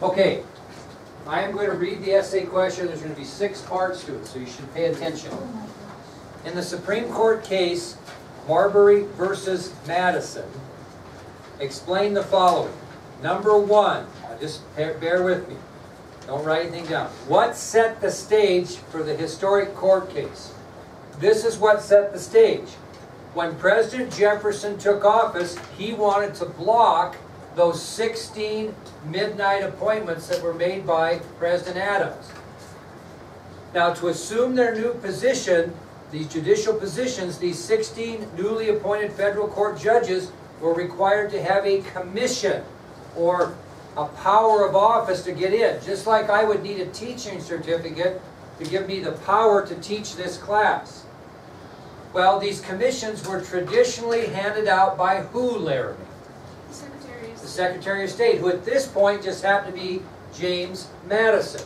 Okay, I am going to read the essay question. There's going to be 6 parts to it, so you should pay attention. In the Supreme Court case, Marbury versus Madison, explain the following. Number 1, just bear with me. Don't write anything down. What set the stage for the historic court case? This is what set the stage. When President Jefferson took office, he wanted to block those 16 midnight appointments that were made by President Adams. Now, to assume their new position, these judicial positions, these 16 newly appointed federal court judges were required to have a commission or a power of office to get in. Just like I would need a teaching certificate to give me the power to teach this class. Well, these commissions were traditionally handed out by who, Laramie? The Secretary of State, who at this point just happened to be James Madison.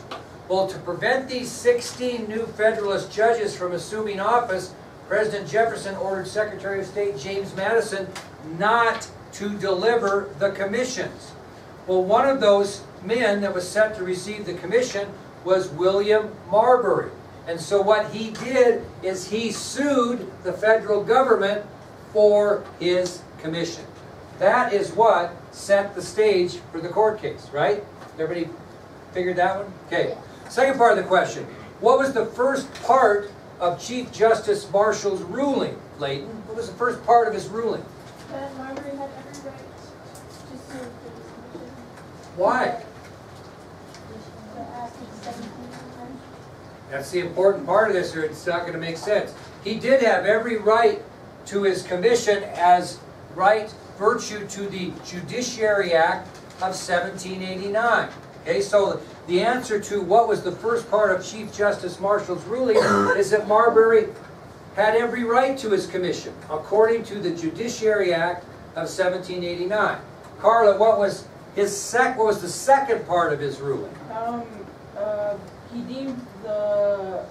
Well, to prevent these 16 new Federalist judges from assuming office, President Jefferson ordered Secretary of State James Madison not to deliver the commissions. Well, one of those men that was set to receive the commission was William Marbury. And so what he did is he sued the federal government for his commission. That is what set the stage for the court case, right? Everybody figured that one? Okay. Second part of the question. What was the first part of Chief Justice Marshall's ruling, Leighton? What was the first part of his ruling? That Marbury had every right to sue for his commission. Why? That's the important part of this, or it's not going to make sense. He did have every right to his commission as right virtue to the Judiciary Act of 1789. Okay, so the answer to what was the first part of Chief Justice Marshall's ruling is that Marbury had every right to his commission, according to the Judiciary Act of 1789. Carla, what was the second part of his ruling? He deemed the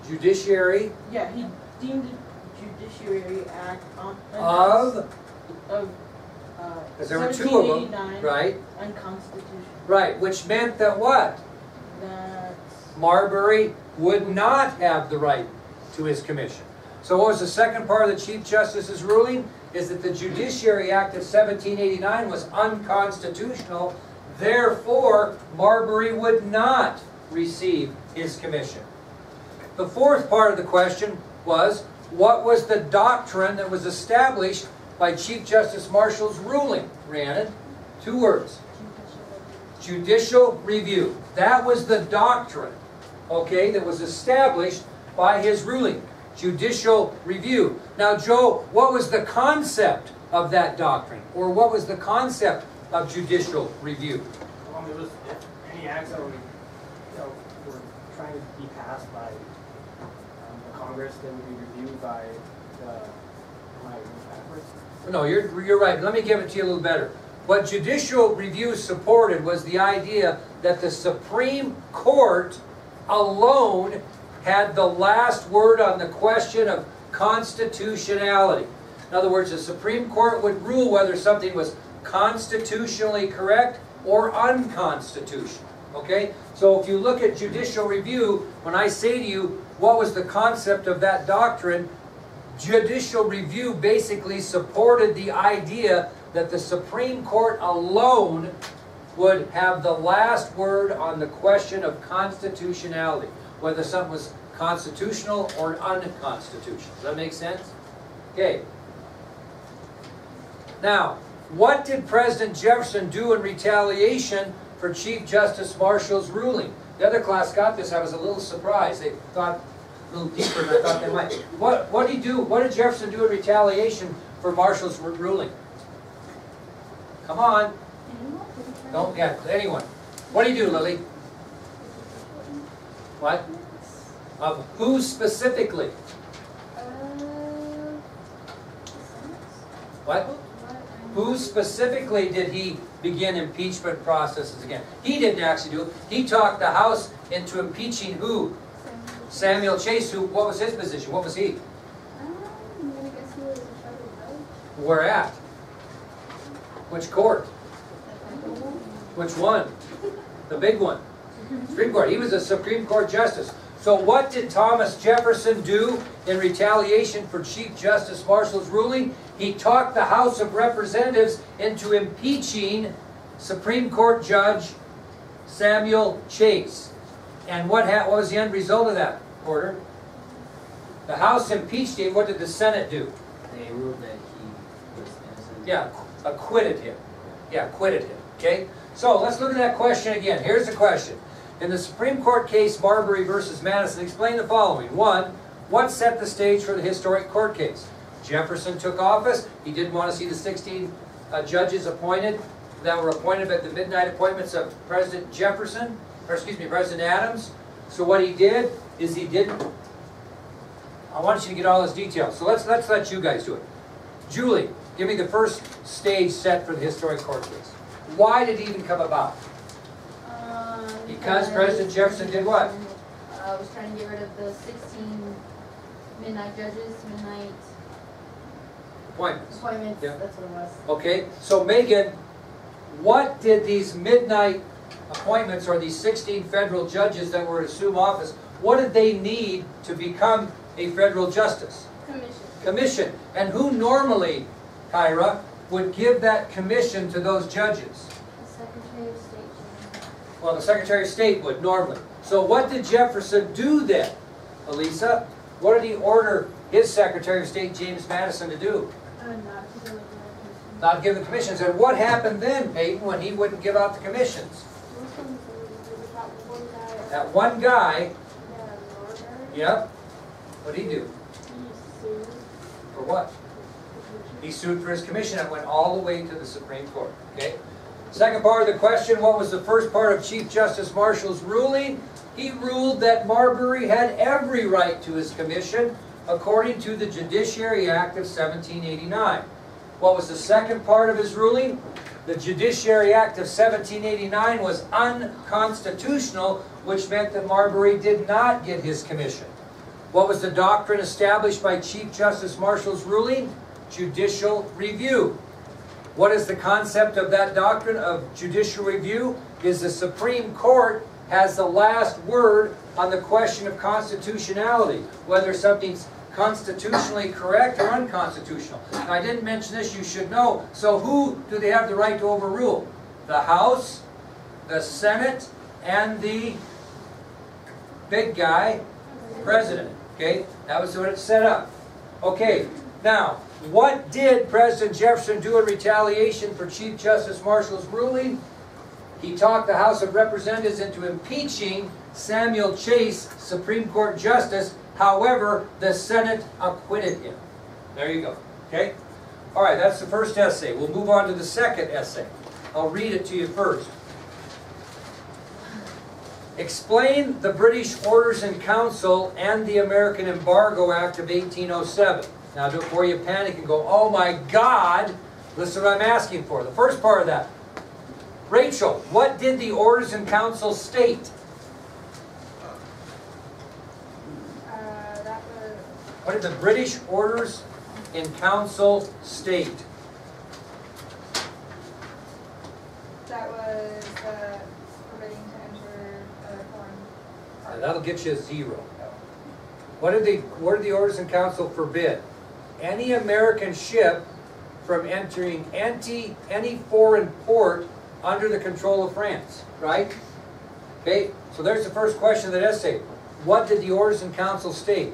Judiciary? Yeah, he deemed the Judiciary Act of because there were 2 of them, right? Unconstitutional. Right, which meant that what? That Marbury would not have the right to his commission. So what was the second part of the Chief Justice's ruling? Is that the Judiciary Act of 1789 was unconstitutional, therefore Marbury would not receive his commission. The fourth part of the question was, what was the doctrine that was established by Chief Justice Marshall's ruling? Rhiannon, 2 words. Judicial review. That was the doctrine, okay, that was established by his ruling. Judicial review. Now, Joe, what was the concept of that doctrine? Or what was the concept of judicial review? Well, it was if any acts that were trying to be passed by the Congress, they would be reviewed by the... No, you're right. Let me give it to you a little better. What judicial review supported was the idea that the Supreme Court alone had the last word on the question of constitutionality. In other words, the Supreme Court would rule whether something was constitutionally correct or unconstitutional. Okay? So if you look at judicial review, when I say to you, what was the concept of that doctrine? Judicial review basically supported the idea that the Supreme Court alone would have the last word on the question of constitutionality, whether something was constitutional or unconstitutional. Does that make sense? Okay. Now, what did President Jefferson do in retaliation for Chief Justice Marshall's ruling? The other class got this. I was a little surprised. They thought a little deeper than I thought they might. What did he do? What did Jefferson do in retaliation for Marshall's ruling? Come on. Don't get anyone. What do you do, Lily? What? Of who specifically? What? Who specifically did he begin impeachment processes again? He didn't actually do it. He talked the House into impeaching who? Samuel Chase. Who? What was his position? What was he? I guess he was a federal judge. Where at? Which court? Which one? The big one. Supreme Court. He was a Supreme Court justice. So what did Thomas Jefferson do in retaliation for Chief Justice Marshall's ruling? He talked the House of Representatives into impeaching Supreme Court Judge Samuel Chase. And what was the end result of that, Porter? The House impeached him. What did the Senate do? They ruled that he was innocent. Yeah, acquitted him. Yeah, acquitted him. Okay? So let's look at that question again. Here's the question. In the Supreme Court case Marbury versus Madison, explain the following. 1, what set the stage for the historic court case? Jefferson took office. He didn't want to see the 16 judges appointed that were appointed by the midnight appointments of President Jefferson, or excuse me, President Adams. So what he did is he didn't. I want you to get all this detail. So let's let you guys do it. Julie, give me the first stage set for the historic court case. Why did it even come about? Because President Jefferson did what? Was trying to get rid of the 16 midnight judges, midnight Appointments. appointments. Yeah. That's what it was. Okay, so Megan, what did these midnight appointments, or these 16 federal judges that were to assume office, what did they need to become a federal justice? Commission. Commission. And who normally, Kyra, would give that commission to those judges? The Secretary of State. Well, the Secretary of State would normally. So what did Jefferson do then, Elisa? What did he order his Secretary of State, James Madison, to do? Not give the commissions. And what happened then, Peyton, when he wouldn't give out the commissions? That one guy, yep, what did he do? For what? He sued for his commission and went all the way to the Supreme Court. Okay? Second part of the question, what was the first part of Chief Justice Marshall's ruling? He ruled that Marbury had every right to his commission according to the Judiciary Act of 1789. What was the second part of his ruling? The Judiciary Act of 1789 was unconstitutional, which meant that Marbury did not get his commission. What was the doctrine established by Chief Justice Marshall's ruling? Judicial review. What is the concept of that doctrine of judicial review? Is the Supreme Court has the last word on the question of constitutionality, whether something's constitutionally correct or unconstitutional. Now, I didn't mention this, you should know. So who do they have the right to overrule? The House, the Senate, and the big guy, President. Okay, that was what it set up. Okay, now, what did President Jefferson do in retaliation for Chief Justice Marshall's ruling? He talked the House of Representatives into impeaching Samuel Chase, Supreme Court Justice. However, the Senate acquitted him. There you go. Okay? All right, that's the first essay. We'll move on to the second essay. I'll read it to you first. Explain the British Orders in Council and the American Embargo Act of 1807. Now, before you panic and go, oh my God, listen to what I'm asking for. The first part of that. Rachel, what did the Orders in Council state? What did the British Orders in Council state? That was forbidding to enter foreign. That'll get you a 0. What did the Orders in Council forbid? Any American ship from entering any foreign port under the control of France, right? Okay, so there's the first question of that essay. What did the Orders in Council state?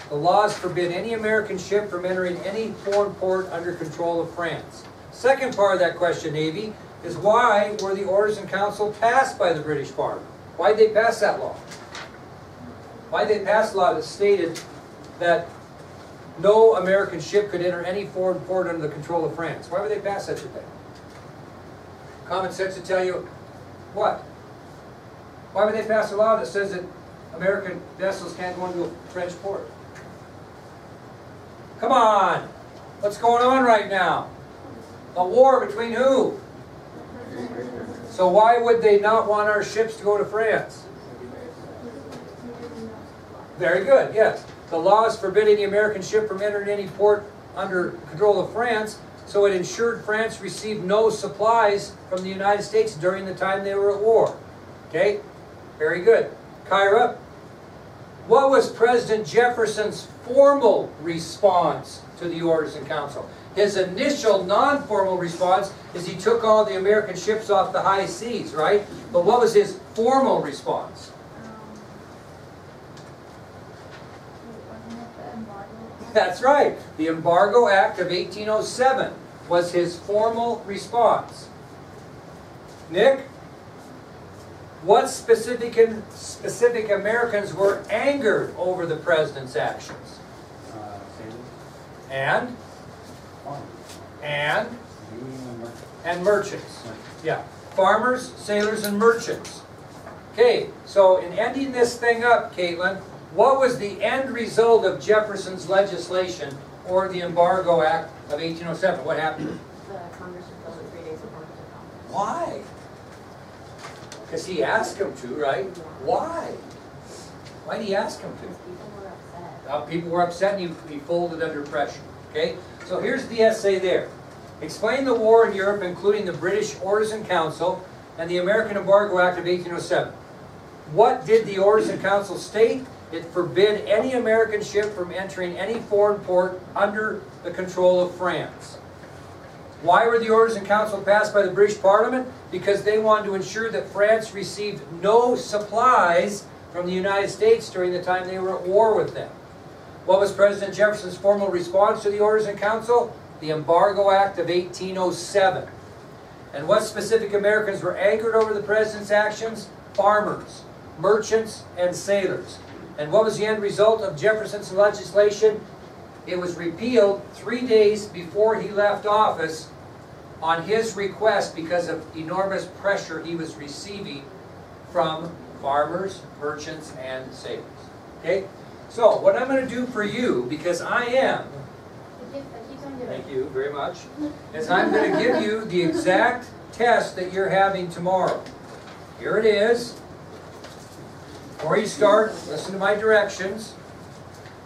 The laws forbid any American ship from entering any foreign port under control of France. Second part of that question, Navy, is why were the Orders in Council passed by the British Parliament? Why did they pass that law? Why did they pass a law that stated that no American ship could enter any foreign port under the control of France? Why would they pass such a thing? Common sense would tell you what? Why would they pass a law that says that American vessels can't go into a French port? Come on! What's going on right now? A war between who? So why would they not want our ships to go to France? Very good, yes. The laws forbidding the American ship from entering any port under control of France so it ensured France received no supplies from the United States during the time they were at war. Okay? Very good. Kyra, what was President Jefferson's formal response to the Orders in Council? His initial non-formal response is he took all the American ships off the high seas, right? But what was his formal response? Wasn't it the embargo? That's right. The Embargo Act of 1807 was his formal response. Nick? What specific Americans were angered over the president's actions? And? And merchants. Yeah. Farmers, sailors, and merchants. Okay, so in ending this thing up, Caitlin, what was the end result of Jefferson's legislation or the Embargo Act of 1807? What happened? The Congress repealed it 3 days before it took office. Why? Because he asked him to, right? Why? Why did he ask him to? Because people were upset. People were upset and he folded under pressure. Okay? So here's the essay there. Explain the war in Europe, including the British Orders in Council and the American Embargo Act of 1807. What did the Orders in Council state? It forbid any American ship from entering any foreign port under the control of France. Why were the Orders in Council passed by the British Parliament? Because they wanted to ensure that France received no supplies from the United States during the time they were at war with them. What was President Jefferson's formal response to the Orders in Council? The Embargo Act of 1807. And what specific Americans were angered over the president's actions? Farmers, merchants, and sailors. And what was the end result of Jefferson's legislation? It was repealed 3 days before he left office on his request because of enormous pressure he was receiving from farmers, merchants, and sailors. Okay? So, what I'm going to do for you, because I am, The gift that keeps on giving. thank you very much, is I'm going to give you the exact test that you're having tomorrow. Here it is. Before you start, listen to my directions.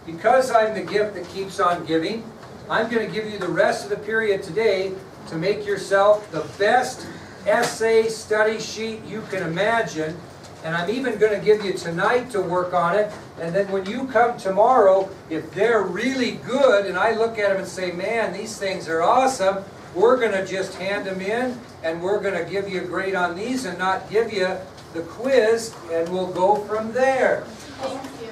Because I'm the gift that keeps on giving, I'm going to give you the rest of the period today to make yourself the best essay study sheet you can imagine. And I'm even going to give you tonight to work on it. And then when you come tomorrow, if they're really good, and I look at them and say, man, these things are awesome, we're going to just hand them in, and we're going to give you a grade on these and not give you the quiz, and we'll go from there. Thank you.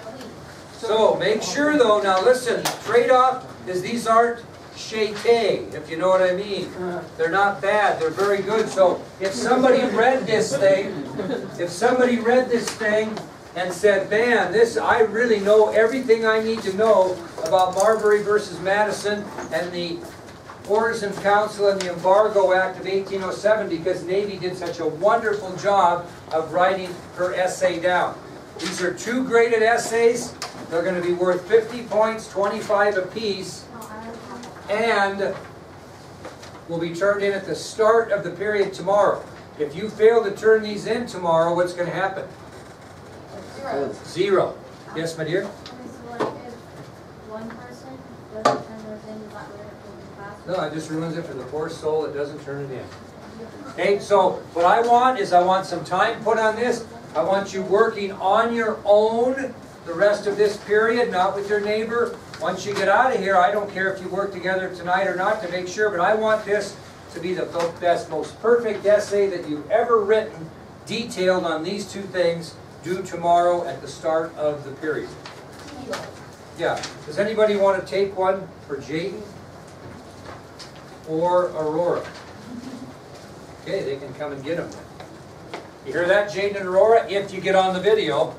So make sure though, now listen, trade-off is these aren't shete, if you know what I mean. They're not bad, they're very good. So if somebody read this thing, and said, man, I really know everything I need to know about Marbury versus Madison and the Orders in Council and the Embargo Act of 1807 because Navy did such a wonderful job of writing her essay down. These are 2 graded essays. They're going to be worth 50 points, 25 apiece, and will be turned in at the start of the period tomorrow. If you fail to turn these in tomorrow, what's going to happen? 0. 0. Yes, my dear? Okay, so like if one person doesn't turn those in, does that really have to be class? No, I just ruins it for the poor soul that doesn't turn it in. Okay, so what I want is I want some time put on this. I want you working on your own the rest of this period, not with your neighbor. Once you get out of here, I don't care if you work together tonight or not to make sure, but I want this to be the best, most perfect essay that you've ever written, detailed on these 2 things, due tomorrow at the start of the period. Yeah. Does anybody want to take one for Jaden or Aurora? Okay, they can come and get them. You hear that, Jaden and Aurora? If you get on the video.